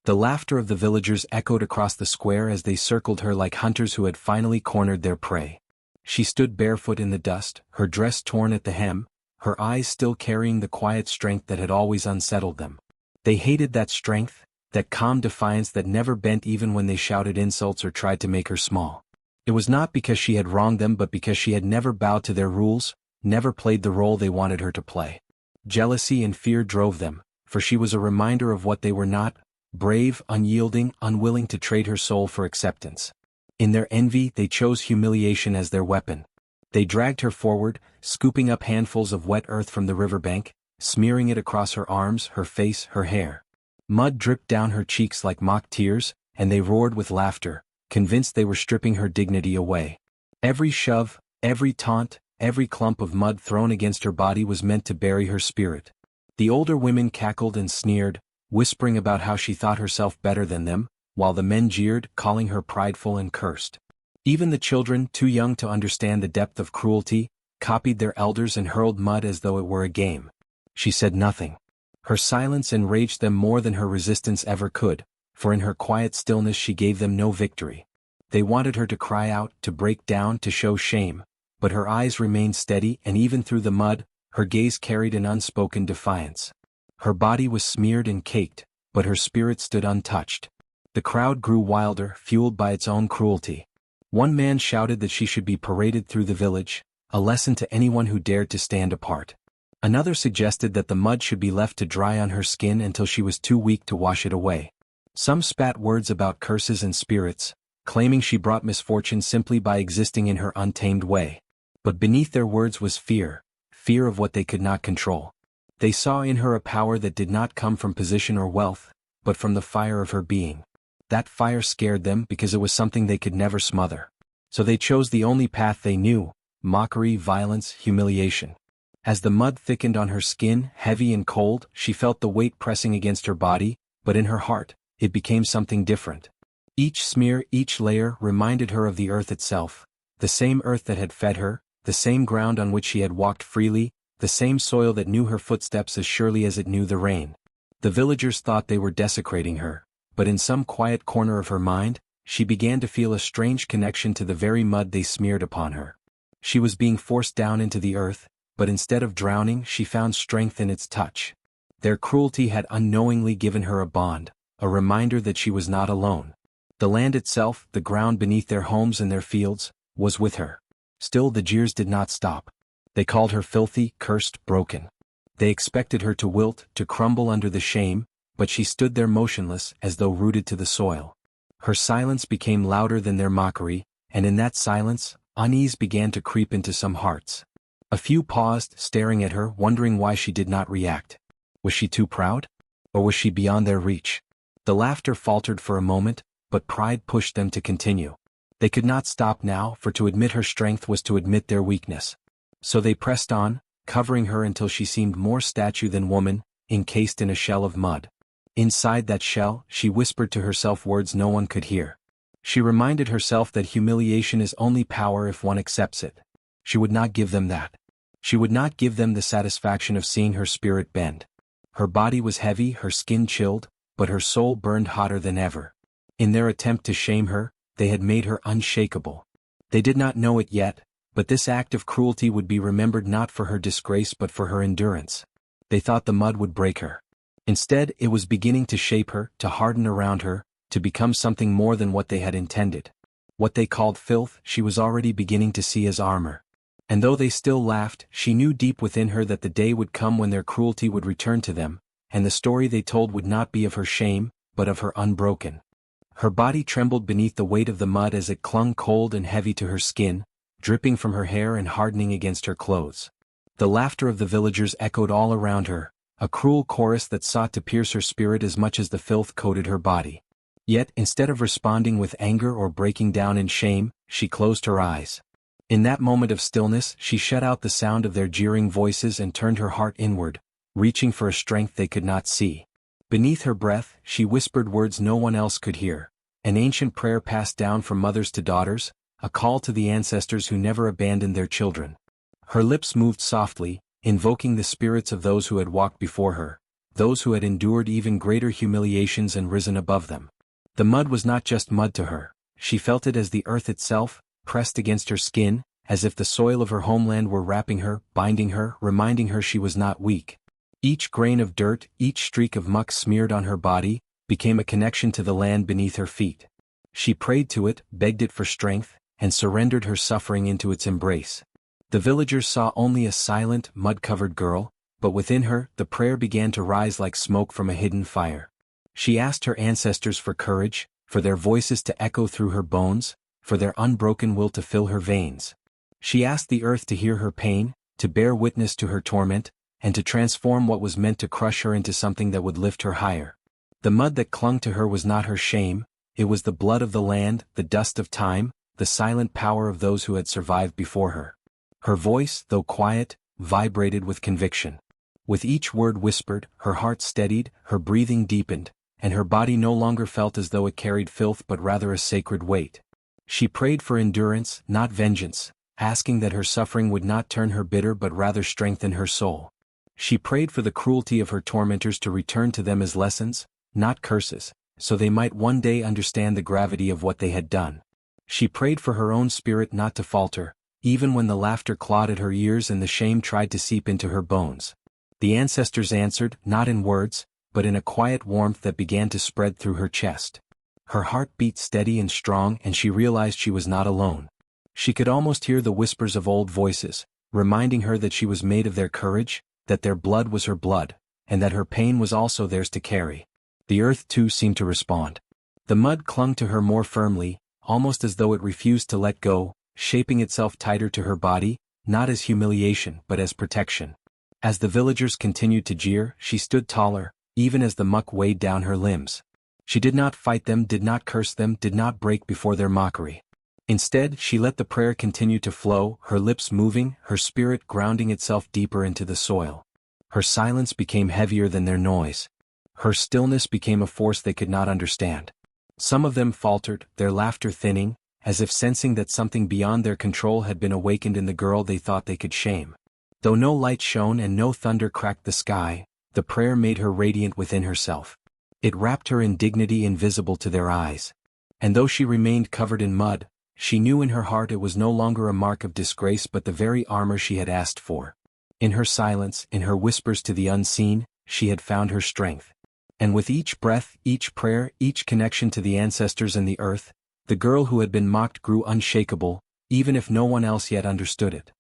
The laughter of the villagers echoed across the square as they circled her like hunters who had finally cornered their prey. She stood barefoot in the dust, her dress torn at the hem, her eyes still carrying the quiet strength that had always unsettled them. They hated that strength, that calm defiance that never bent even when they shouted insults or tried to make her small. It was not because she had wronged them but because she had never bowed to their rules, never played the role they wanted her to play. Jealousy and fear drove them, for she was a reminder of what they were not: brave, unyielding, unwilling to trade her soul for acceptance. In their envy they chose humiliation as their weapon. They dragged her forward, scooping up handfuls of wet earth from the riverbank, smearing it across her arms, her face, her hair. Mud dripped down her cheeks like mock tears, and they roared with laughter, convinced they were stripping her dignity away. Every shove, every taunt, every clump of mud thrown against her body was meant to bury her spirit. The older women cackled and sneered, whispering about how she thought herself better than them, while the men jeered, calling her prideful and cursed. Even the children, too young to understand the depth of cruelty, copied their elders and hurled mud as though it were a game. She said nothing. Her silence enraged them more than her resistance ever could, for in her quiet stillness she gave them no victory. They wanted her to cry out, to break down, to show shame, but her eyes remained steady, and even through the mud, her gaze carried an unspoken defiance. Her body was smeared and caked, but her spirit stood untouched. The crowd grew wilder, fueled by its own cruelty. One man shouted that she should be paraded through the village, a lesson to anyone who dared to stand apart. Another suggested that the mud should be left to dry on her skin until she was too weak to wash it away. Some spat words about curses and spirits, claiming she brought misfortune simply by existing in her untamed way. But beneath their words was fear, fear of what they could not control. They saw in her a power that did not come from position or wealth, but from the fire of her being. That fire scared them because it was something they could never smother. So they chose the only path they knew: mockery, violence, humiliation. As the mud thickened on her skin, heavy and cold, she felt the weight pressing against her body, but in her heart, it became something different. Each smear, each layer, reminded her of the earth itself, the same earth that had fed her, the same ground on which she had walked freely, the same soil that knew her footsteps as surely as it knew the rain. The villagers thought they were desecrating her, but in some quiet corner of her mind, she began to feel a strange connection to the very mud they smeared upon her. She was being forced down into the earth, but instead of drowning she found strength in its touch. Their cruelty had unknowingly given her a bond, a reminder that she was not alone. The land itself, the ground beneath their homes and their fields, was with her. Still the jeers did not stop. They called her filthy, cursed, broken. They expected her to wilt, to crumble under the shame, but she stood there motionless, as though rooted to the soil. Her silence became louder than their mockery, and in that silence, unease began to creep into some hearts. A few paused, staring at her, wondering why she did not react. Was she too proud? Or was she beyond their reach? The laughter faltered for a moment, but pride pushed them to continue. They could not stop now, for to admit her strength was to admit their weakness. So they pressed on, covering her until she seemed more statue than woman, encased in a shell of mud. Inside that shell, she whispered to herself words no one could hear. She reminded herself that humiliation is only power if one accepts it. She would not give them that. She would not give them the satisfaction of seeing her spirit bend. Her body was heavy, her skin chilled, but her soul burned hotter than ever. In their attempt to shame her, they had made her unshakable. They did not know it yet, but this act of cruelty would be remembered not for her disgrace but for her endurance. They thought the mud would break her. Instead, it was beginning to shape her, to harden around her, to become something more than what they had intended. What they called filth, she was already beginning to see as armor. And though they still laughed, she knew deep within her that the day would come when their cruelty would return to them, and the story they told would not be of her shame, but of her unbroken. Her body trembled beneath the weight of the mud as it clung cold and heavy to her skin, dripping from her hair and hardening against her clothes. The laughter of the villagers echoed all around her, a cruel chorus that sought to pierce her spirit as much as the filth coated her body. Yet, instead of responding with anger or breaking down in shame, she closed her eyes. In that moment of stillness, she shut out the sound of their jeering voices and turned her heart inward, reaching for a strength they could not see. Beneath her breath, she whispered words no one else could hear, an ancient prayer passed down from mothers to daughters, a call to the ancestors who never abandoned their children. Her lips moved softly, invoking the spirits of those who had walked before her, those who had endured even greater humiliations and risen above them. The mud was not just mud to her, she felt it as the earth itself, pressed against her skin, as if the soil of her homeland were wrapping her, binding her, reminding her she was not weak. Each grain of dirt, each streak of muck smeared on her body, became a connection to the land beneath her feet. She prayed to it, begged it for strength, and surrendered her suffering into its embrace. The villagers saw only a silent, mud-covered girl, but within her, the prayer began to rise like smoke from a hidden fire. She asked her ancestors for courage, for their voices to echo through her bones, for their unbroken will to fill her veins. She asked the earth to hear her pain, to bear witness to her torment, and to transform what was meant to crush her into something that would lift her higher. The mud that clung to her was not her shame, it was the blood of the land, the dust of time, the silent power of those who had survived before her. Her voice, though quiet, vibrated with conviction. With each word whispered, her heart steadied, her breathing deepened, and her body no longer felt as though it carried filth but rather a sacred weight. She prayed for endurance, not vengeance, asking that her suffering would not turn her bitter but rather strengthen her soul. She prayed for the cruelty of her tormentors to return to them as lessons, not curses, so they might one day understand the gravity of what they had done. She prayed for her own spirit not to falter, even when the laughter clawed at her ears and the shame tried to seep into her bones. The ancestors answered, not in words, but in a quiet warmth that began to spread through her chest. Her heart beat steady and strong, and she realized she was not alone. She could almost hear the whispers of old voices, reminding her that she was made of their courage, that their blood was her blood, and that her pain was also theirs to carry. The earth too seemed to respond. The mud clung to her more firmly, almost as though it refused to let go, shaping itself tighter to her body, not as humiliation but as protection. As the villagers continued to jeer, she stood taller, even as the muck weighed down her limbs. She did not fight them, did not curse them, did not break before their mockery. Instead, she let the prayer continue to flow, her lips moving, her spirit grounding itself deeper into the soil. Her silence became heavier than their noise. Her stillness became a force they could not understand. Some of them faltered, their laughter thinning, as if sensing that something beyond their control had been awakened in the girl they thought they could shame. Though no light shone and no thunder cracked the sky, the prayer made her radiant within herself. It wrapped her in dignity invisible to their eyes. And though she remained covered in mud, she knew in her heart it was no longer a mark of disgrace but the very armor she had asked for. In her silence, in her whispers to the unseen, she had found her strength. And with each breath, each prayer, each connection to the ancestors and the earth, the girl who had been mocked grew unshakable, even if no one else yet understood it.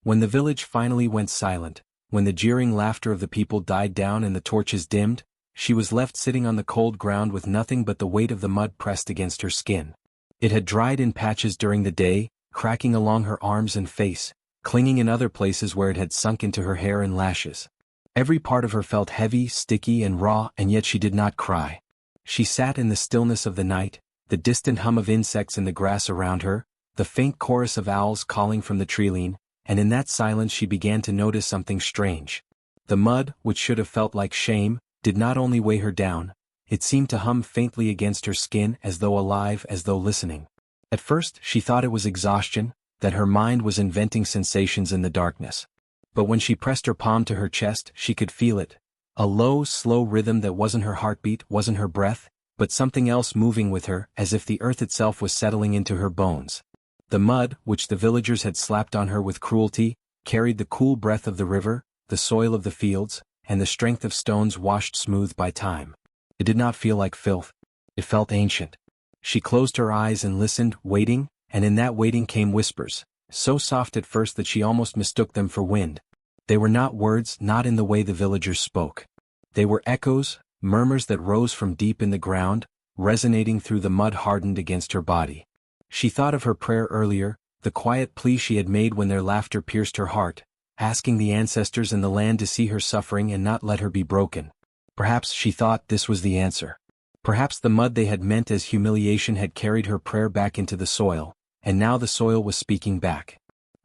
When the village finally went silent, when the jeering laughter of the people died down and the torches dimmed, she was left sitting on the cold ground with nothing but the weight of the mud pressed against her skin. It had dried in patches during the day, cracking along her arms and face, clinging in other places where it had sunk into her hair and lashes. Every part of her felt heavy, sticky and raw, and yet she did not cry. She sat in the stillness of the night, the distant hum of insects in the grass around her, the faint chorus of owls calling from the treeline, and in that silence she began to notice something strange. The mud, which should have felt like shame, did not only weigh her down, it seemed to hum faintly against her skin as though alive, as though listening. At first she thought it was exhaustion, that her mind was inventing sensations in the darkness. But when she pressed her palm to her chest, she could feel it. A low, slow rhythm that wasn't her heartbeat, wasn't her breath, but something else moving with her, as if the earth itself was settling into her bones. The mud, which the villagers had slapped on her with cruelty, carried the cool breath of the river, the soil of the fields, and the strength of stones washed smooth by time. It did not feel like filth. It felt ancient. She closed her eyes and listened, waiting, and in that waiting came whispers, so soft at first that she almost mistook them for wind. They were not words, not in the way the villagers spoke. They were echoes, murmurs that rose from deep in the ground, resonating through the mud hardened against her body. She thought of her prayer earlier, the quiet plea she had made when their laughter pierced her heart, asking the ancestors and the land to see her suffering and not let her be broken. Perhaps, she thought, this was the answer. Perhaps the mud they had meant as humiliation had carried her prayer back into the soil, and now the soil was speaking back.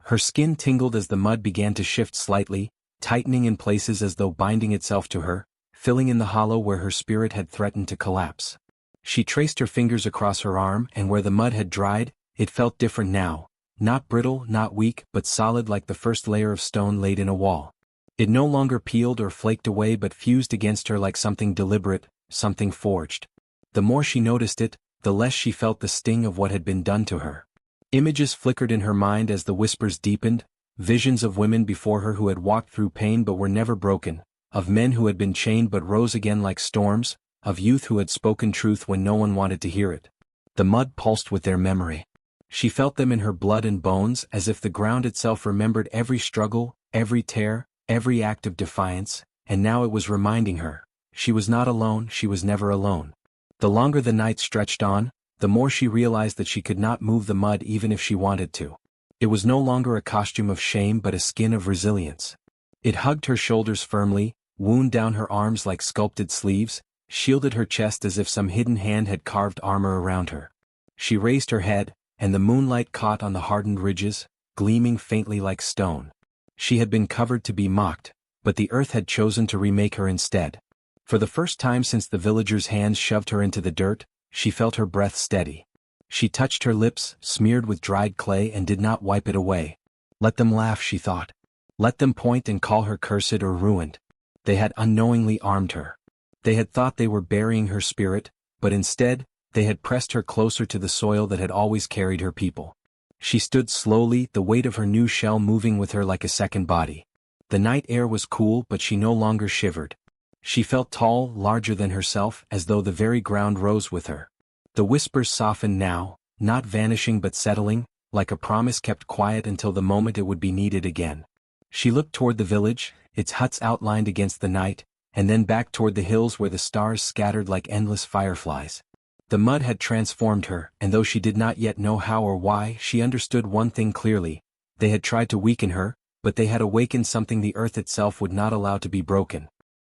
Her skin tingled as the mud began to shift slightly, tightening in places as though binding itself to her, filling in the hollow where her spirit had threatened to collapse. She traced her fingers across her arm, and where the mud had dried, it felt different now, not brittle, not weak, but solid like the first layer of stone laid in a wall. It no longer peeled or flaked away but fused against her like something deliberate, something forged. The more she noticed it, the less she felt the sting of what had been done to her. Images flickered in her mind as the whispers deepened, visions of women before her who had walked through pain but were never broken, of men who had been chained but rose again like storms, of youth who had spoken truth when no one wanted to hear it. The mud pulsed with their memory. She felt them in her blood and bones as if the ground itself remembered every struggle, every tear, every act of defiance, and now it was reminding her. She was not alone, she was never alone. The longer the night stretched on, the more she realized that she could not move the mud even if she wanted to. It was no longer a costume of shame but a skin of resilience. It hugged her shoulders firmly, wound down her arms like sculpted sleeves, shielded her chest as if some hidden hand had carved armor around her. She raised her head, and the moonlight caught on the hardened ridges, gleaming faintly like stone. She had been covered to be mocked, but the earth had chosen to remake her instead. For the first time since the villagers' hands shoved her into the dirt, she felt her breath steady. She touched her lips, smeared with dried clay, and did not wipe it away. Let them laugh, she thought. Let them point and call her cursed or ruined. They had unknowingly armed her. They had thought they were burying her spirit, but instead, they had pressed her closer to the soil that had always carried her people. She stood slowly, the weight of her new shell moving with her like a second body. The night air was cool, but she no longer shivered. She felt tall, larger than herself, as though the very ground rose with her. The whispers softened now, not vanishing but settling, like a promise kept quiet until the moment it would be needed again. She looked toward the village, its huts outlined against the night, and then back toward the hills where the stars scattered like endless fireflies. The mud had transformed her, and though she did not yet know how or why, she understood one thing clearly. They had tried to weaken her, but they had awakened something the earth itself would not allow to be broken.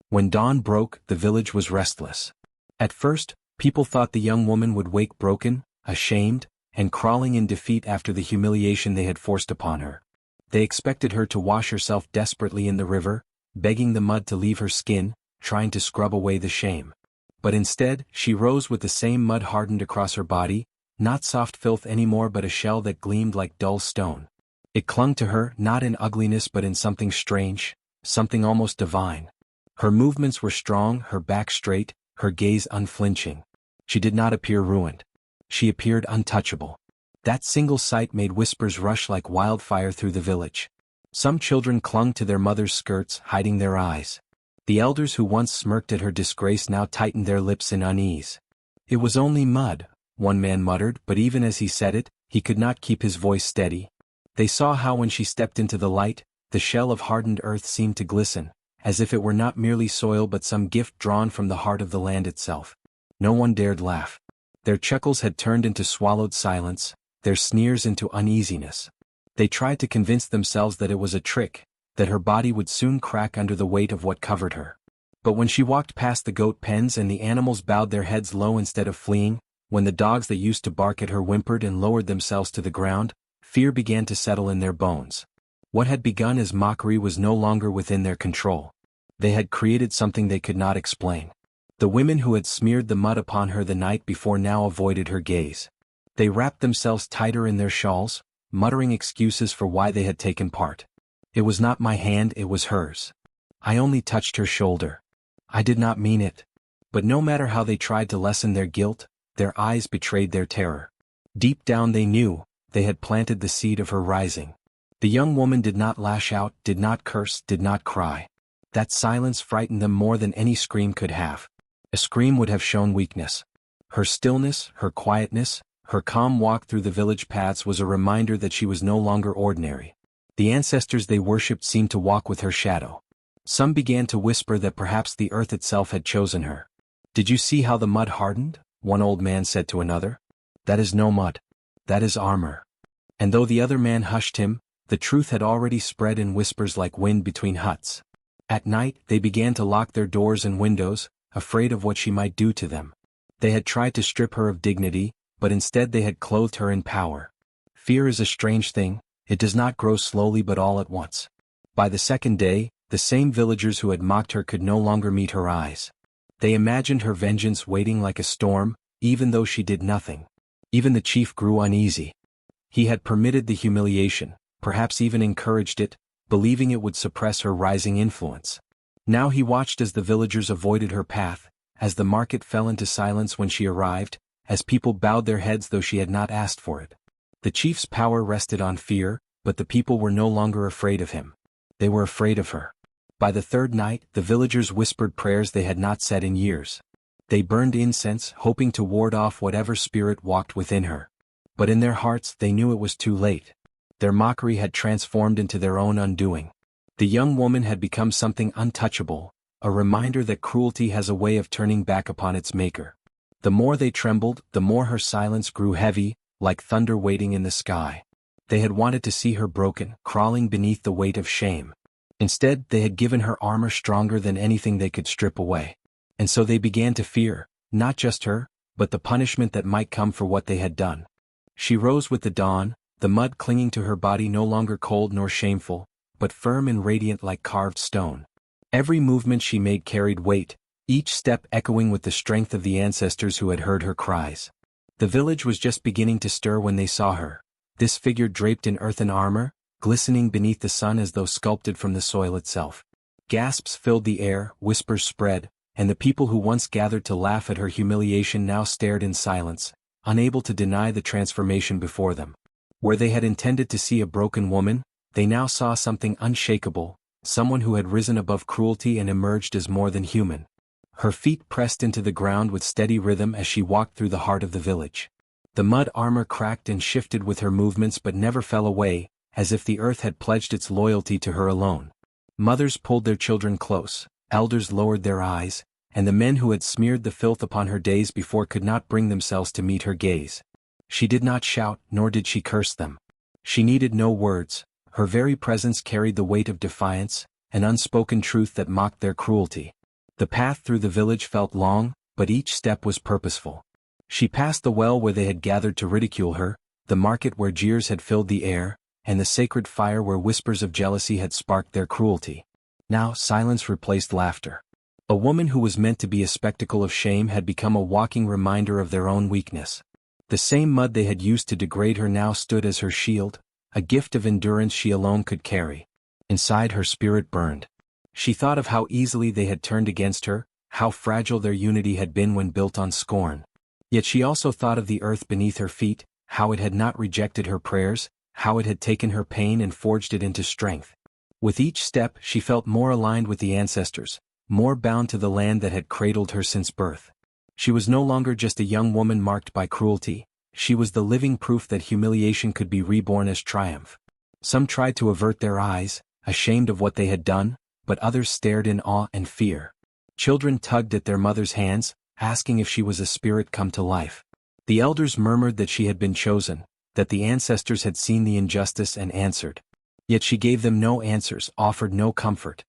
When dawn broke, the village was restless. At first, people thought the young woman would wake broken, ashamed, and crawling in defeat after the humiliation they had forced upon her. They expected her to wash herself desperately in the river, begging the mud to leave her skin, trying to scrub away the shame. But instead, she rose with the same mud hardened across her body, not soft filth anymore but a shell that gleamed like dull stone. It clung to her, not in ugliness but in something strange, something almost divine. Her movements were strong, her back straight, her gaze unflinching. She did not appear ruined. She appeared untouchable. That single sight made whispers rush like wildfire through the village. Some children clung to their mother's skirts, hiding their eyes. The elders who once smirked at her disgrace now tightened their lips in unease. It was only mud, one man muttered, but even as he said it, he could not keep his voice steady. They saw how when she stepped into the light, the shell of hardened earth seemed to glisten, as if it were not merely soil but some gift drawn from the heart of the land itself. No one dared laugh. Their chuckles had turned into swallowed silence, their sneers into uneasiness. They tried to convince themselves that it was a trick, that her body would soon crack under the weight of what covered her. But when she walked past the goat pens and the animals bowed their heads low instead of fleeing, when the dogs that used to bark at her whimpered and lowered themselves to the ground, fear began to settle in their bones. What had begun as mockery was no longer within their control. They had created something they could not explain. The women who had smeared the mud upon her the night before now avoided her gaze. They wrapped themselves tighter in their shawls, muttering excuses for why they had taken part. It was not my hand, it was hers. I only touched her shoulder. I did not mean it. But no matter how they tried to lessen their guilt, their eyes betrayed their terror. Deep down they knew, they had planted the seed of her rising. The young woman did not lash out, did not curse, did not cry. That silence frightened them more than any scream could have. A scream would have shown weakness. Her stillness, her quietness, her calm walk through the village paths was a reminder that she was no longer ordinary. The ancestors they worshipped seemed to walk with her shadow. Some began to whisper that perhaps the earth itself had chosen her. "Did you see how the mud hardened?" one old man said to another. "That is no mud. That is armor." And though the other man hushed him, the truth had already spread in whispers like wind between huts. At night, they began to lock their doors and windows, afraid of what she might do to them. They had tried to strip her of dignity, but instead they had clothed her in power. Fear is a strange thing, it does not grow slowly but all at once. By the second day, the same villagers who had mocked her could no longer meet her eyes. They imagined her vengeance waiting like a storm, even though she did nothing. Even the chief grew uneasy. He had permitted the humiliation, perhaps even encouraged it, believing it would suppress her rising influence. Now he watched as the villagers avoided her path, as the market fell into silence when she arrived, as people bowed their heads though she had not asked for it. The chief's power rested on fear, but the people were no longer afraid of him. They were afraid of her. By the third night, the villagers whispered prayers they had not said in years. They burned incense, hoping to ward off whatever spirit walked within her. But in their hearts they knew it was too late. Their mockery had transformed into their own undoing. The young woman had become something untouchable, a reminder that cruelty has a way of turning back upon its maker. The more they trembled, the more her silence grew heavy, like thunder waiting in the sky. They had wanted to see her broken, crawling beneath the weight of shame. Instead, they had given her armor stronger than anything they could strip away. And so they began to fear, not just her, but the punishment that might come for what they had done. She rose with the dawn, the mud clinging to her body no longer cold nor shameful, but firm and radiant like carved stone. Every movement she made carried weight, each step echoing with the strength of the ancestors who had heard her cries. The village was just beginning to stir when they saw her, this figure draped in earthen armor, glistening beneath the sun as though sculpted from the soil itself. Gasps filled the air, whispers spread, and the people who once gathered to laugh at her humiliation now stared in silence, unable to deny the transformation before them. Where they had intended to see a broken woman, they now saw something unshakable, someone who had risen above cruelty and emerged as more than human. Her feet pressed into the ground with steady rhythm as she walked through the heart of the village. The mud armor cracked and shifted with her movements but never fell away, as if the earth had pledged its loyalty to her alone. Mothers pulled their children close, elders lowered their eyes, and the men who had smeared the filth upon her days before could not bring themselves to meet her gaze. She did not shout, nor did she curse them. She needed no words, her very presence carried the weight of defiance, an unspoken truth that mocked their cruelty. The path through the village felt long, but each step was purposeful. She passed the well where they had gathered to ridicule her, the market where jeers had filled the air, and the sacred fire where whispers of jealousy had sparked their cruelty. Now silence replaced laughter. A woman who was meant to be a spectacle of shame had become a walking reminder of their own weakness. The same mud they had used to degrade her now stood as her shield, a gift of endurance she alone could carry. Inside her spirit burned. She thought of how easily they had turned against her, how fragile their unity had been when built on scorn. Yet she also thought of the earth beneath her feet, how it had not rejected her prayers, how it had taken her pain and forged it into strength. With each step she felt more aligned with the ancestors, more bound to the land that had cradled her since birth. She was no longer just a young woman marked by cruelty, she was the living proof that humiliation could be reborn as triumph. Some tried to avert their eyes, ashamed of what they had done, but others stared in awe and fear. Children tugged at their mother's hands, asking if she was a spirit come to life. The elders murmured that she had been chosen, that the ancestors had seen the injustice and answered. Yet she gave them no answers, offered no comfort.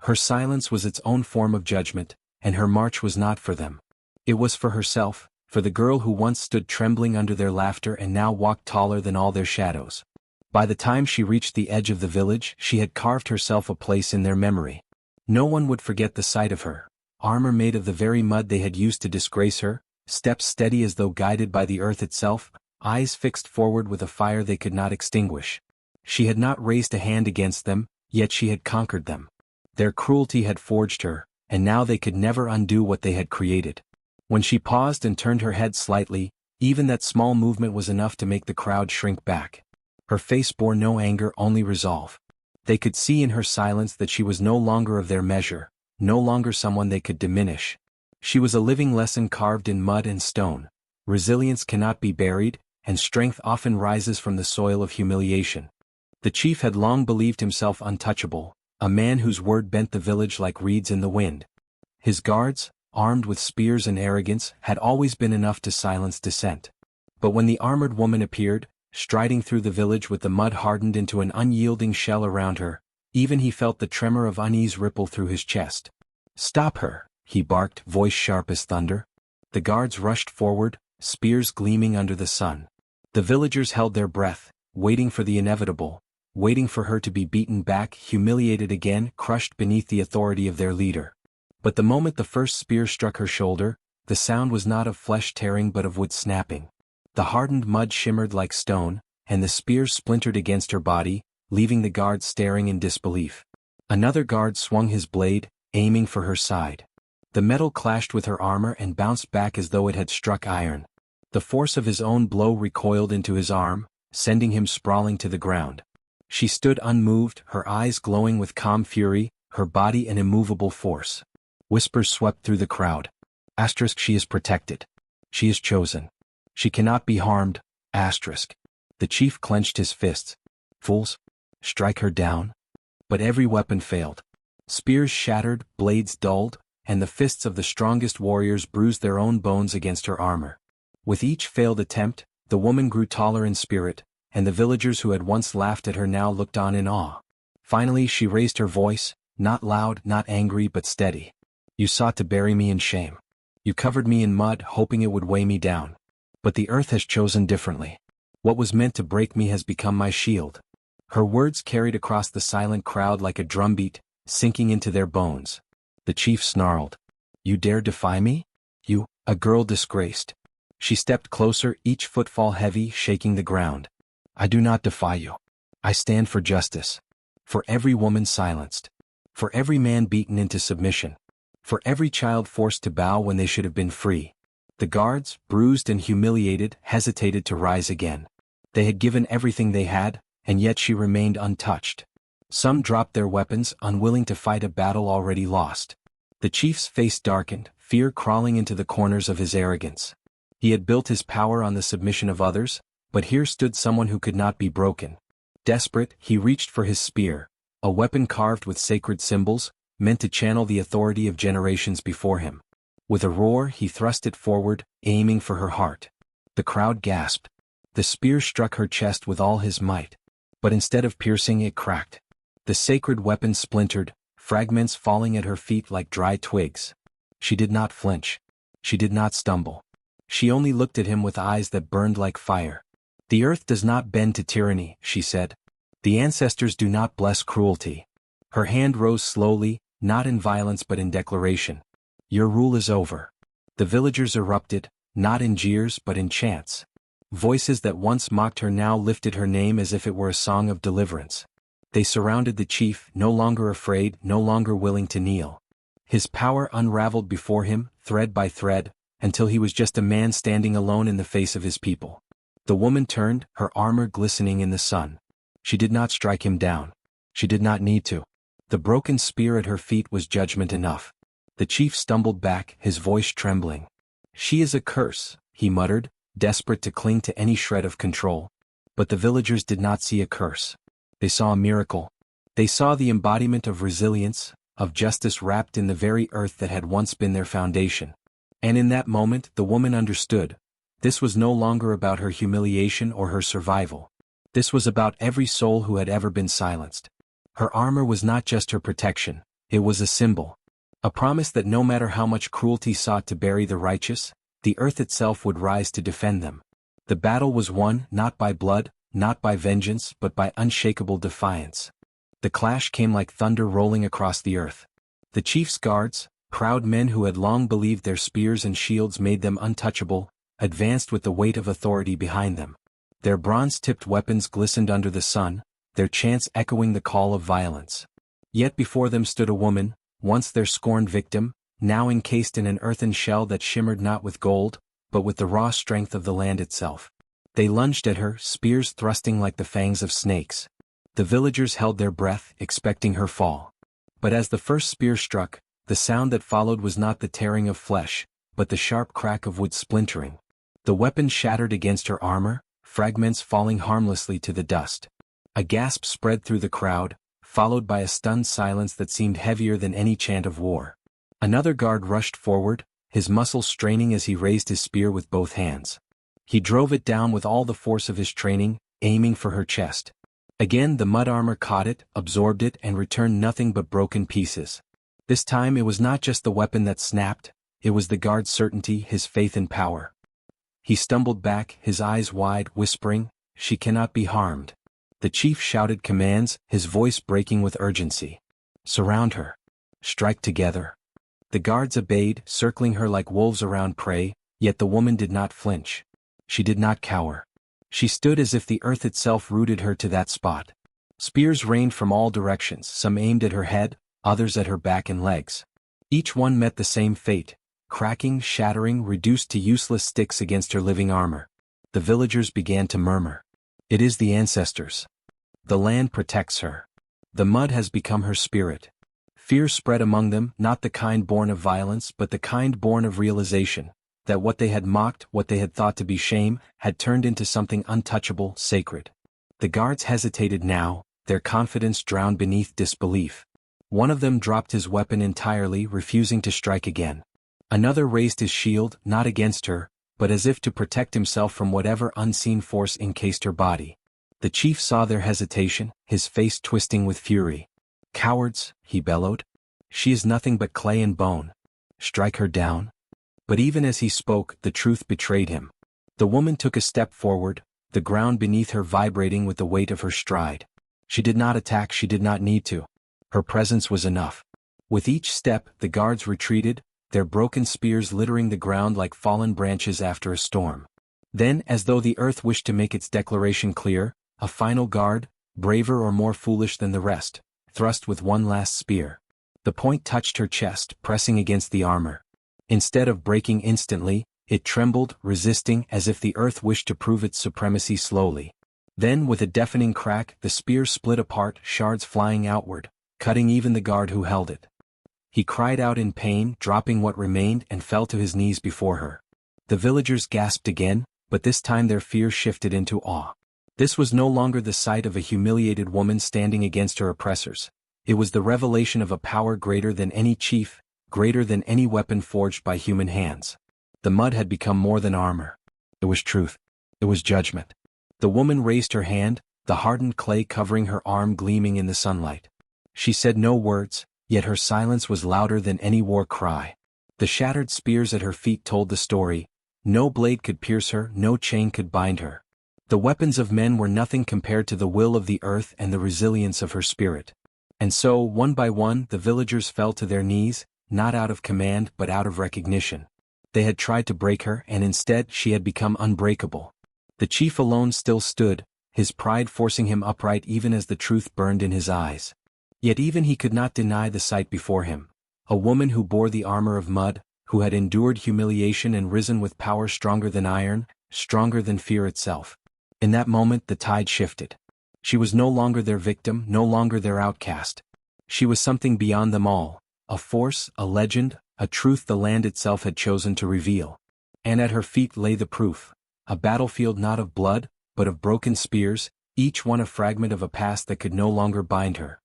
Her silence was its own form of judgment, and her march was not for them. It was for herself, for the girl who once stood trembling under their laughter and now walked taller than all their shadows. By the time she reached the edge of the village, she had carved herself a place in their memory. No one would forget the sight of her, armor made of the very mud they had used to disgrace her, steps steady as though guided by the earth itself, eyes fixed forward with a fire they could not extinguish. She had not raised a hand against them, yet she had conquered them. Their cruelty had forged her, and now they could never undo what they had created. When she paused and turned her head slightly, even that small movement was enough to make the crowd shrink back. Her face bore no anger, only resolve. They could see in her silence that she was no longer of their measure, no longer someone they could diminish. She was a living lesson carved in mud and stone. Resilience cannot be buried, and strength often rises from the soil of humiliation. The chief had long believed himself untouchable, a man whose word bent the village like reeds in the wind. His guards, armed with spears and arrogance, had always been enough to silence dissent. But when the armored woman appeared, striding through the village with the mud hardened into an unyielding shell around her, even he felt the tremor of unease ripple through his chest. "Stop her," he barked, voice sharp as thunder. The guards rushed forward, spears gleaming under the sun. The villagers held their breath, waiting for the inevitable, waiting for her to be beaten back, humiliated again, crushed beneath the authority of their leader. But the moment the first spear struck her shoulder, the sound was not of flesh tearing but of wood snapping. The hardened mud shimmered like stone, and the spear splintered against her body, leaving the guard staring in disbelief. Another guard swung his blade, aiming for her side. The metal clashed with her armor and bounced back as though it had struck iron. The force of his own blow recoiled into his arm, sending him sprawling to the ground. She stood unmoved, her eyes glowing with calm fury, her body an immovable force. Whispers swept through the crowd. She is protected. She is chosen. She cannot be harmed. The chief clenched his fists. Fools! Strike her down. But every weapon failed. Spears shattered, blades dulled, and the fists of the strongest warriors bruised their own bones against her armor. With each failed attempt, the woman grew taller in spirit, and the villagers who had once laughed at her now looked on in awe. Finally she raised her voice, not loud, not angry, but steady. You sought to bury me in shame. You covered me in mud, hoping it would weigh me down. But the earth has chosen differently. What was meant to break me has become my shield. Her words carried across the silent crowd like a drumbeat, sinking into their bones. The chief snarled. You dare defy me? You, a girl disgraced. She stepped closer, each footfall heavy, shaking the ground. I do not defy you. I stand for justice. For every woman silenced. For every man beaten into submission. For every child forced to bow when they should have been free. The guards, bruised and humiliated, hesitated to rise again. They had given everything they had, and yet she remained untouched. Some dropped their weapons, unwilling to fight a battle already lost. The chief's face darkened, fear crawling into the corners of his arrogance. He had built his power on the submission of others, but here stood someone who could not be broken. Desperate, he reached for his spear, a weapon carved with sacred symbols, meant to channel the authority of generations before him. With a roar he thrust it forward, aiming for her heart. The crowd gasped. The spear struck her chest with all his might. But instead of piercing, it cracked. The sacred weapon splintered, fragments falling at her feet like dry twigs. She did not flinch. She did not stumble. She only looked at him with eyes that burned like fire. The earth does not bend to tyranny, she said. The ancestors do not bless cruelty. Her hand rose slowly, not in violence but in declaration. Your rule is over. The villagers erupted, not in jeers but in chants. Voices that once mocked her now lifted her name as if it were a song of deliverance. They surrounded the chief, no longer afraid, no longer willing to kneel. His power unraveled before him, thread by thread, until he was just a man standing alone in the face of his people. The woman turned, her armor glistening in the sun. She did not strike him down. She did not need to. The broken spear at her feet was judgment enough. The chief stumbled back, his voice trembling. She is a curse, he muttered, desperate to cling to any shred of control. But the villagers did not see a curse. They saw a miracle. They saw the embodiment of resilience, of justice wrapped in the very earth that had once been their foundation. And in that moment the woman understood. This was no longer about her humiliation or her survival. This was about every soul who had ever been silenced. Her armor was not just her protection, it was a symbol. A promise that no matter how much cruelty sought to bury the righteous, the earth itself would rise to defend them. The battle was won not by blood, not by vengeance, but by unshakable defiance. The clash came like thunder rolling across the earth. The chief's guards, proud men who had long believed their spears and shields made them untouchable, advanced with the weight of authority behind them. Their bronze-tipped weapons glistened under the sun, their chants echoing the call of violence. Yet before them stood a woman, once their scorned victim, now encased in an earthen shell that shimmered not with gold, but with the raw strength of the land itself. They lunged at her, spears thrusting like the fangs of snakes. The villagers held their breath, expecting her fall. But as the first spear struck, the sound that followed was not the tearing of flesh, but the sharp crack of wood splintering. The weapon shattered against her armor, fragments falling harmlessly to the dust. A gasp spread through the crowd, followed by a stunned silence that seemed heavier than any chant of war. Another guard rushed forward, his muscles straining as he raised his spear with both hands. He drove it down with all the force of his training, aiming for her chest. Again the mud armor caught it, absorbed it, and returned nothing but broken pieces. This time it was not just the weapon that snapped, it was the guard's certainty, his faith in power. He stumbled back, his eyes wide, whispering, "She cannot be harmed." The chief shouted commands, his voice breaking with urgency. "Surround her. Strike together." The guards obeyed, circling her like wolves around prey, yet the woman did not flinch. She did not cower. She stood as if the earth itself rooted her to that spot. Spears rained from all directions, some aimed at her head, others at her back and legs. Each one met the same fate, cracking, shattering, reduced to useless sticks against her living armor. The villagers began to murmur. It is the ancestors. The land protects her. The mud has become her spirit. Fear spread among them, not the kind born of violence but the kind born of realization, that what they had mocked, what they had thought to be shame, had turned into something untouchable, sacred. The guards hesitated now, their confidence drowned beneath disbelief. One of them dropped his weapon entirely, refusing to strike again. Another raised his shield, not against her, but as if to protect himself from whatever unseen force encased her body. The chief saw their hesitation, his face twisting with fury. "Cowards," he bellowed. "She is nothing but clay and bone. Strike her down." But even as he spoke, the truth betrayed him. The woman took a step forward, the ground beneath her vibrating with the weight of her stride. She did not attack, she did not need to. Her presence was enough. With each step, the guards retreated, their broken spears littering the ground like fallen branches after a storm. Then, as though the earth wished to make its declaration clear, a final guard, braver or more foolish than the rest, thrust with one last spear. The point touched her chest, pressing against the armor. Instead of breaking instantly, it trembled, resisting, as if the earth wished to prove its supremacy slowly. Then, with a deafening crack, the spear split apart, shards flying outward, cutting even the guard who held it. He cried out in pain, dropping what remained, and fell to his knees before her. The villagers gasped again, but this time their fear shifted into awe. This was no longer the sight of a humiliated woman standing against her oppressors. It was the revelation of a power greater than any chief, greater than any weapon forged by human hands. The mud had become more than armor. It was truth. It was judgment. The woman raised her hand, the hardened clay covering her arm gleaming in the sunlight. She said no words, yet her silence was louder than any war cry. The shattered spears at her feet told the story. No blade could pierce her, no chain could bind her. The weapons of men were nothing compared to the will of the earth and the resilience of her spirit. And so, one by one, the villagers fell to their knees, not out of command but out of recognition. They had tried to break her, and instead she had become unbreakable. The chief alone still stood, his pride forcing him upright even as the truth burned in his eyes. Yet even he could not deny the sight before him. A woman who bore the armor of mud, who had endured humiliation and risen with power stronger than iron, stronger than fear itself. In that moment the tide shifted. She was no longer their victim, no longer their outcast. She was something beyond them all, a force, a legend, a truth the land itself had chosen to reveal. And at her feet lay the proof, a battlefield not of blood, but of broken spears, each one a fragment of a past that could no longer bind her.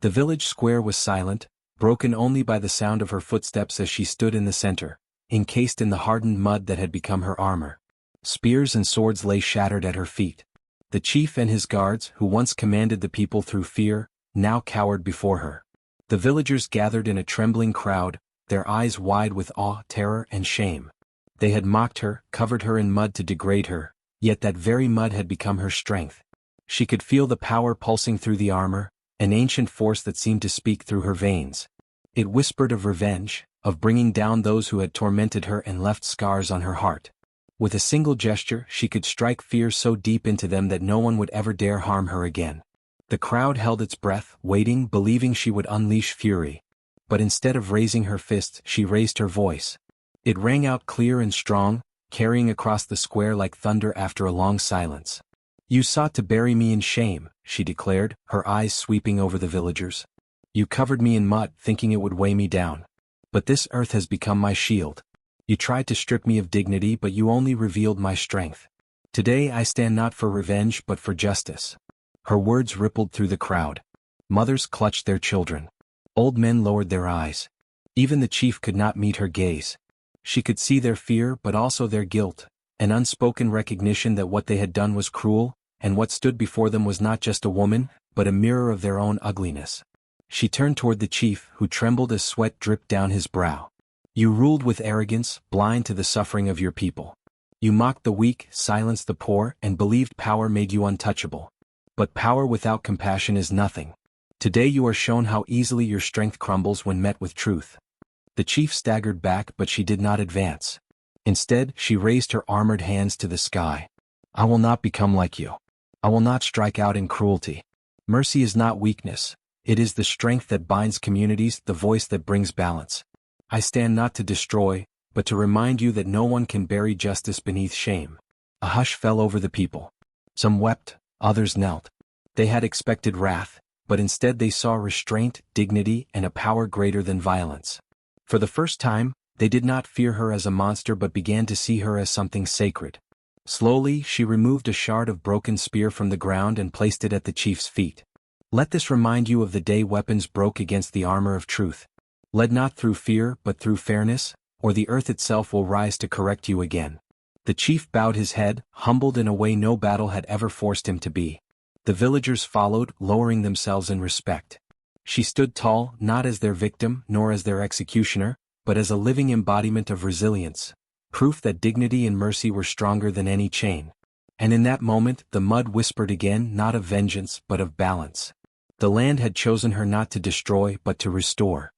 The village square was silent, broken only by the sound of her footsteps as she stood in the center, encased in the hardened mud that had become her armor. Spears and swords lay shattered at her feet. The chief and his guards, who once commanded the people through fear, now cowered before her. The villagers gathered in a trembling crowd, their eyes wide with awe, terror, and shame. They had mocked her, covered her in mud to degrade her, yet that very mud had become her strength. She could feel the power pulsing through the armor, an ancient force that seemed to speak through her veins. It whispered of revenge, of bringing down those who had tormented her and left scars on her heart. With a single gesture, she could strike fear so deep into them that no one would ever dare harm her again. The crowd held its breath, waiting, believing she would unleash fury. But instead of raising her fist, she raised her voice. It rang out clear and strong, carrying across the square like thunder after a long silence. "You sought to bury me in shame," she declared, her eyes sweeping over the villagers. "You covered me in mud, thinking it would weigh me down. But this earth has become my shield. You tried to strip me of dignity, but you only revealed my strength. Today I stand not for revenge but for justice." Her words rippled through the crowd. Mothers clutched their children. Old men lowered their eyes. Even the chief could not meet her gaze. She could see their fear but also their guilt, an unspoken recognition that what they had done was cruel, and what stood before them was not just a woman, but a mirror of their own ugliness. She turned toward the chief, who trembled as sweat dripped down his brow. "You ruled with arrogance, blind to the suffering of your people. You mocked the weak, silenced the poor, and believed power made you untouchable. But power without compassion is nothing. Today you are shown how easily your strength crumbles when met with truth." The chief staggered back, but she did not advance. Instead, she raised her armored hands to the sky. "I will not become like you. I will not strike out in cruelty. Mercy is not weakness. It is the strength that binds communities, the voice that brings balance. I stand not to destroy, but to remind you that no one can bury justice beneath shame. A hush fell over the people. Some wept, others knelt. They had expected wrath, but instead they saw restraint, dignity, and a power greater than violence. For the first time, they did not fear her as a monster but began to see her as something sacred. Slowly, she removed a shard of broken spear from the ground and placed it at the chief's feet. Let this remind you of the day weapons broke against the armor of truth. Led not through fear but through fairness, or the earth itself will rise to correct you again. The chief bowed his head, humbled in a way no battle had ever forced him to be. The villagers followed, lowering themselves in respect. She stood tall, not as their victim nor as their executioner, but as a living embodiment of resilience, proof that dignity and mercy were stronger than any chain. And in that moment the mud whispered again, not of vengeance but of balance. The land had chosen her not to destroy but to restore.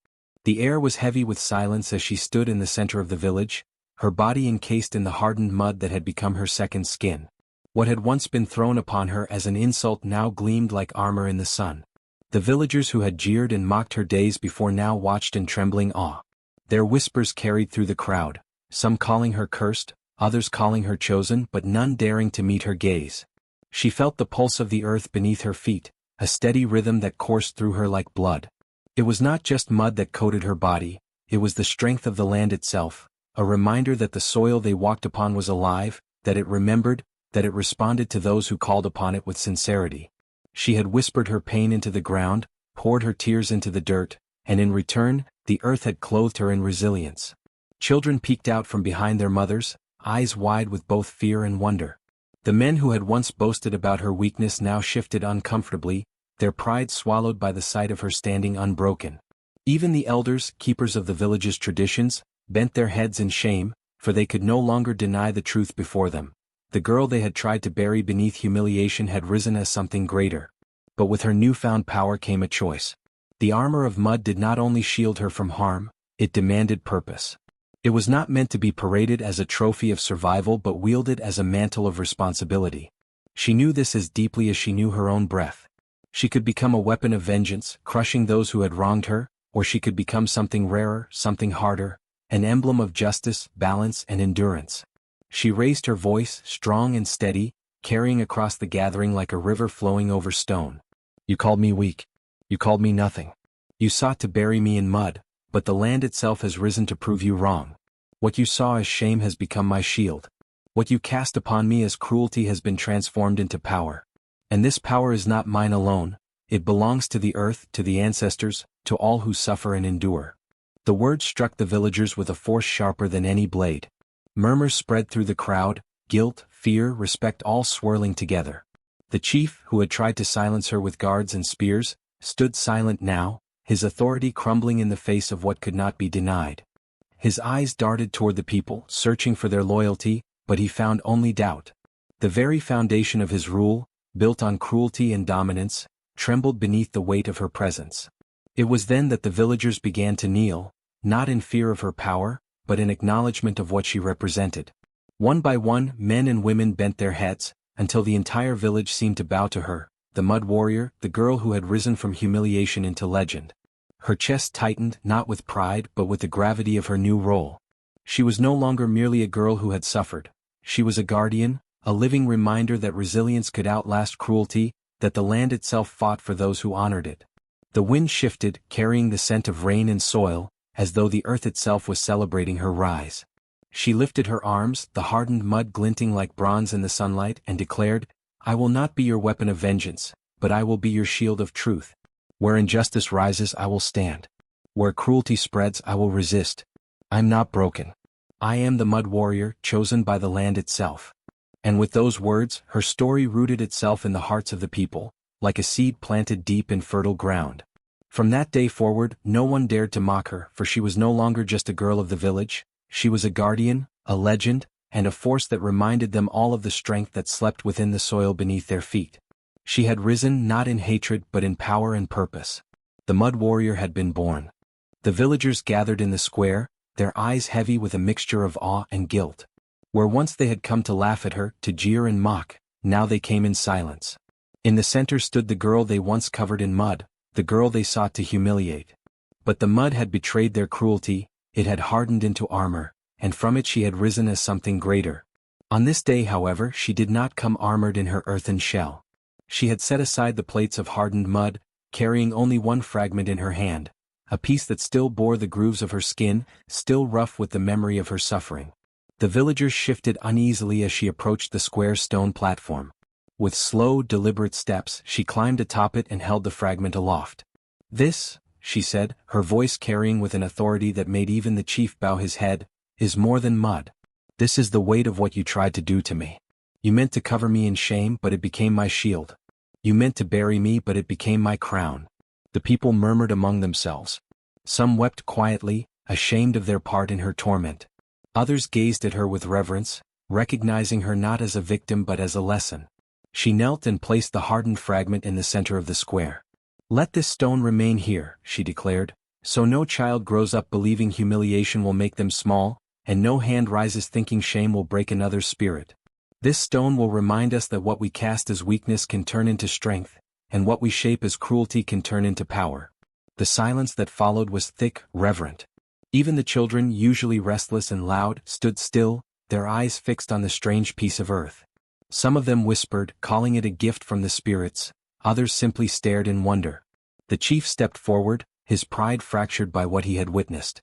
The air was heavy with silence as she stood in the center of the village, her body encased in the hardened mud that had become her second skin. What had once been thrown upon her as an insult now gleamed like armor in the sun. The villagers who had jeered and mocked her days before now watched in trembling awe. Their whispers carried through the crowd, some calling her cursed, others calling her chosen, but none daring to meet her gaze. She felt the pulse of the earth beneath her feet, a steady rhythm that coursed through her like blood. It was not just mud that coated her body, it was the strength of the land itself, a reminder that the soil they walked upon was alive, that it remembered, that it responded to those who called upon it with sincerity. She had whispered her pain into the ground, poured her tears into the dirt, and in return, the earth had clothed her in resilience. Children peeked out from behind their mothers, eyes wide with both fear and wonder. The men who had once boasted about her weakness now shifted uncomfortably, their pride swallowed by the sight of her standing unbroken. Even the elders, keepers of the village's traditions, bent their heads in shame, for they could no longer deny the truth before them. The girl they had tried to bury beneath humiliation had risen as something greater. But with her newfound power came a choice. The armor of mud did not only shield her from harm, it demanded purpose. It was not meant to be paraded as a trophy of survival but wielded as a mantle of responsibility. She knew this as deeply as she knew her own breath. She could become a weapon of vengeance, crushing those who had wronged her, or she could become something rarer, something harder, an emblem of justice, balance, and endurance. She raised her voice, strong and steady, carrying across the gathering like a river flowing over stone. You called me weak. You called me nothing. You sought to bury me in mud, but the land itself has risen to prove you wrong. What you saw as shame has become my shield. What you cast upon me as cruelty has been transformed into power. And this power is not mine alone, it belongs to the earth, to the ancestors, to all who suffer and endure. The words struck the villagers with a force sharper than any blade. Murmurs spread through the crowd, guilt, fear, respect all swirling together. The chief, who had tried to silence her with guards and spears, stood silent now, his authority crumbling in the face of what could not be denied. His eyes darted toward the people, searching for their loyalty, but he found only doubt. The very foundation of his rule, built on cruelty and dominance, trembled beneath the weight of her presence. It was then that the villagers began to kneel, not in fear of her power, but in acknowledgement of what she represented. One by one, men and women bent their heads, until the entire village seemed to bow to her, the mud warrior, the girl who had risen from humiliation into legend. Her chest tightened, not with pride but with the gravity of her new role. She was no longer merely a girl who had suffered. She was a guardian, a living reminder that resilience could outlast cruelty, that the land itself fought for those who honored it. The wind shifted, carrying the scent of rain and soil, as though the earth itself was celebrating her rise. She lifted her arms, the hardened mud glinting like bronze in the sunlight, and declared, I will not be your weapon of vengeance, but I will be your shield of truth. Where injustice rises I will stand. Where cruelty spreads I will resist. I'm not broken. I am the mud warrior, chosen by the land itself. And with those words, her story rooted itself in the hearts of the people, like a seed planted deep in fertile ground. From that day forward, no one dared to mock her, for she was no longer just a girl of the village, she was a guardian, a legend, and a force that reminded them all of the strength that slept within the soil beneath their feet. She had risen not in hatred but in power and purpose. The mud warrior had been born. The villagers gathered in the square, their eyes heavy with a mixture of awe and guilt. Where once they had come to laugh at her, to jeer and mock, now they came in silence. In the center stood the girl they once covered in mud, the girl they sought to humiliate. But the mud had betrayed their cruelty, it had hardened into armor, and from it she had risen as something greater. On this day, however, she did not come armored in her earthen shell. She had set aside the plates of hardened mud, carrying only one fragment in her hand, a piece that still bore the grooves of her skin, still rough with the memory of her suffering. The villagers shifted uneasily as she approached the square stone platform. With slow, deliberate steps, she climbed atop it and held the fragment aloft. "This," she said, her voice carrying with an authority that made even the chief bow his head, "is more than mud. This is the weight of what you tried to do to me. You meant to cover me in shame, but it became my shield. You meant to bury me, but it became my crown." The people murmured among themselves. Some wept quietly, ashamed of their part in her torment. Others gazed at her with reverence, recognizing her not as a victim but as a lesson. She knelt and placed the hardened fragment in the center of the square. "Let this stone remain here," she declared, "so no child grows up believing humiliation will make them small, and no hand rises thinking shame will break another's spirit. This stone will remind us that what we cast as weakness can turn into strength, and what we shape as cruelty can turn into power." The silence that followed was thick, reverent. Even the children, usually restless and loud, stood still, their eyes fixed on the strange piece of earth. Some of them whispered, calling it a gift from the spirits, others simply stared in wonder. The chief stepped forward, his pride fractured by what he had witnessed.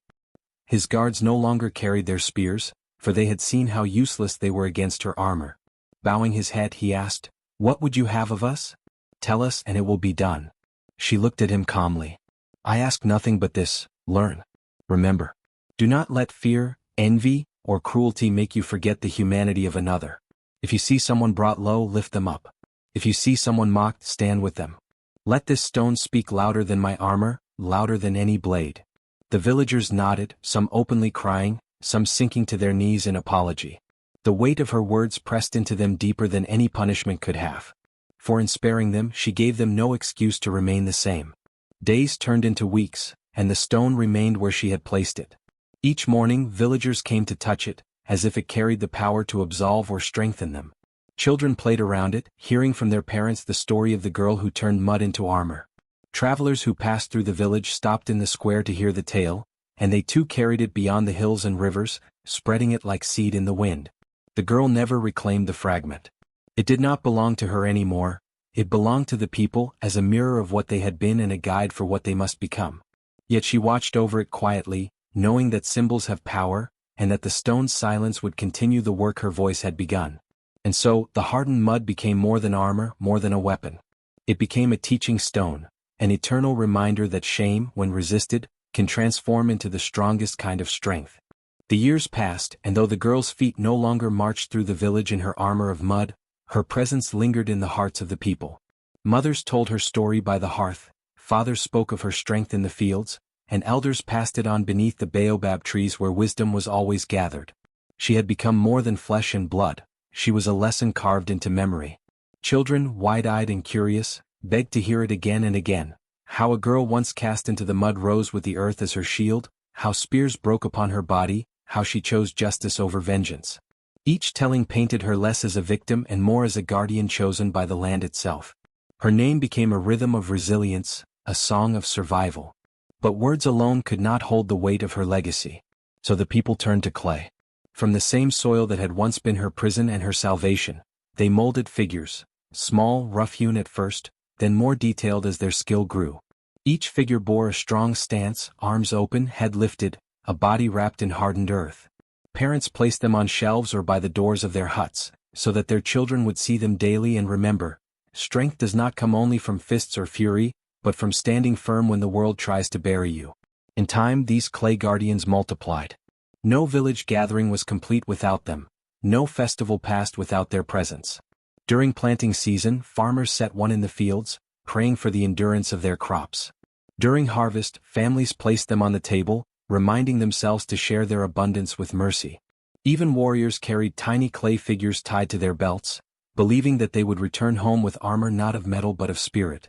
His guards no longer carried their spears, for they had seen how useless they were against her armor. Bowing his head, he asked, "What would you have of us? Tell us and it will be done." She looked at him calmly. "I ask nothing but this: learn. Remember. Do not let fear, envy, or cruelty make you forget the humanity of another. If you see someone brought low, lift them up. If you see someone mocked, stand with them. Let this stone speak louder than my armor, louder than any blade." The villagers nodded, some openly crying, some sinking to their knees in apology. The weight of her words pressed into them deeper than any punishment could have. For in sparing them, she gave them no excuse to remain the same. Days turned into weeks, and the stone remained where she had placed it. Each morning, villagers came to touch it, as if it carried the power to absolve or strengthen them. Children played around it, hearing from their parents the story of the girl who turned mud into armor. Travelers who passed through the village stopped in the square to hear the tale, and they too carried it beyond the hills and rivers, spreading it like seed in the wind. The girl never reclaimed the fragment. It did not belong to her anymore, it belonged to the people as a mirror of what they had been and a guide for what they must become. Yet she watched over it quietly, knowing that symbols have power, and that the stone's silence would continue the work her voice had begun. And so, the hardened mud became more than armor, more than a weapon. It became a teaching stone, an eternal reminder that shame, when resisted, can transform into the strongest kind of strength. The years passed, and though the girl's feet no longer marched through the village in her armor of mud, her presence lingered in the hearts of the people. Mothers told her story by the hearth, fathers spoke of her strength in the fields, and elders passed it on beneath the baobab trees where wisdom was always gathered. She had become more than flesh and blood, she was a lesson carved into memory. Children, wide-eyed and curious, begged to hear it again and again. How a girl once cast into the mud rose with the earth as her shield, how spears broke upon her body, how she chose justice over vengeance. Each telling painted her less as a victim and more as a guardian chosen by the land itself. Her name became a rhythm of resilience, a song of survival. But words alone could not hold the weight of her legacy. So the people turned to clay. From the same soil that had once been her prison and her salvation, they molded figures, small, rough-hewn at first, then more detailed as their skill grew. Each figure bore a strong stance, arms open, head lifted, a body wrapped in hardened earth. Parents placed them on shelves or by the doors of their huts, so that their children would see them daily and remember, strength does not come only from fists or fury, but from standing firm when the world tries to bury you. In time, these clay guardians multiplied. No village gathering was complete without them, no festival passed without their presence. During planting season, farmers set one in the fields, praying for the endurance of their crops. During harvest, families placed them on the table, reminding themselves to share their abundance with mercy. Even warriors carried tiny clay figures tied to their belts, believing that they would return home with armor not of metal but of spirit.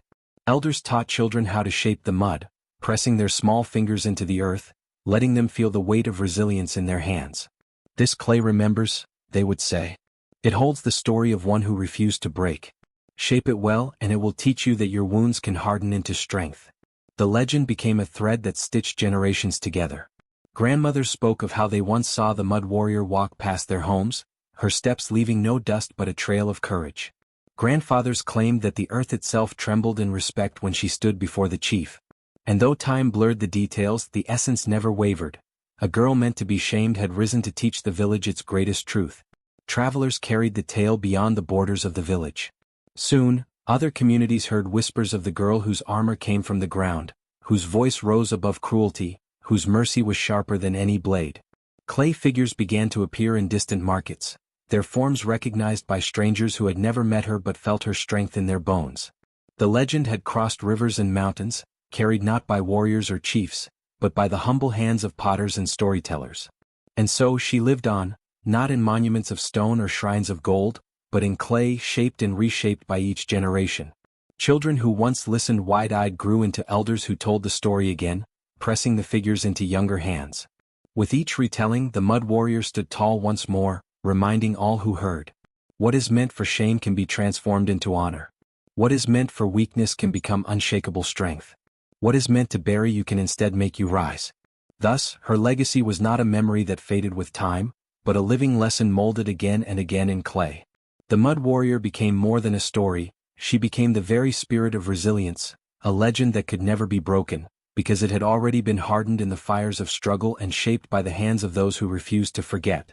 Elders taught children how to shape the mud, pressing their small fingers into the earth, letting them feel the weight of resilience in their hands. "This clay remembers," they would say. "It holds the story of one who refused to break." Shape it well and it will teach you that your wounds can harden into strength. The legend became a thread that stitched generations together. Grandmothers spoke of how they once saw the mud warrior walk past their homes, her steps leaving no dust but a trail of courage. Grandfathers claimed that the earth itself trembled in respect when she stood before the chief. And though time blurred the details, the essence never wavered. A girl meant to be shamed had risen to teach the village its greatest truth. Travelers carried the tale beyond the borders of the village. Soon, other communities heard whispers of the girl whose armor came from the ground, whose voice rose above cruelty, whose mercy was sharper than any blade. Clay figures began to appear in distant markets, their forms recognized by strangers who had never met her but felt her strength in their bones. The legend had crossed rivers and mountains, carried not by warriors or chiefs, but by the humble hands of potters and storytellers. And so she lived on, not in monuments of stone or shrines of gold, but in clay shaped and reshaped by each generation. Children who once listened wide-eyed grew into elders who told the story again, pressing the figures into younger hands. With each retelling, the mud warrior stood tall once more, reminding all who heard. What is meant for shame can be transformed into honor. What is meant for weakness can become unshakable strength. What is meant to bury you can instead make you rise. Thus, her legacy was not a memory that faded with time, but a living lesson molded again and again in clay. The mud warrior became more than a story, she became the very spirit of resilience, a legend that could never be broken, because it had already been hardened in the fires of struggle and shaped by the hands of those who refused to forget.